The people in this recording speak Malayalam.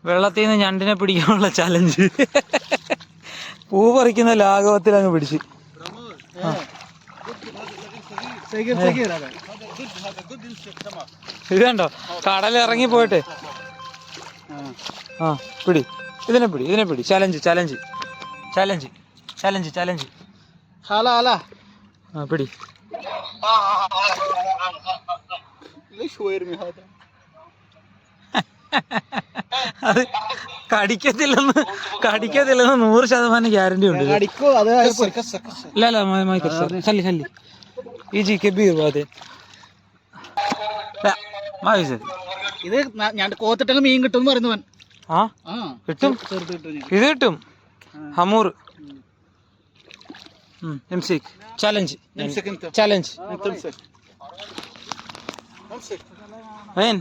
വെള്ളത്തിൽ നിന്ന് ഞണ്ടിനെ പിടിക്കാനുള്ള ചലഞ്ച്. പൂ പറിക്കുന്ന ലാഘവത്തിൽ അങ്ങ് പിടിച്ച്. ഇത് കണ്ടോ, കടലിറങ്ങി പോയിട്ട്. ആ പിടി, ഇതിനെ പിടി. ചലഞ്ച്. ആ പിടി. അത് കടിക്കത്തില്ലെന്ന് 100% ഗ്യാരണ്ടി ഉണ്ട്. ഖല്ലി يجي كبير بعدين. لا ما يزيد. ഇത് ഞാൻ കോത്തിട്ടങ്ങ് മീൻ കിട്ടും എന്ന് പറയുന്നവൻ. കിട്ടും, ഇത് കിട്ടും. ഹമൂർ. امسك challenge. وين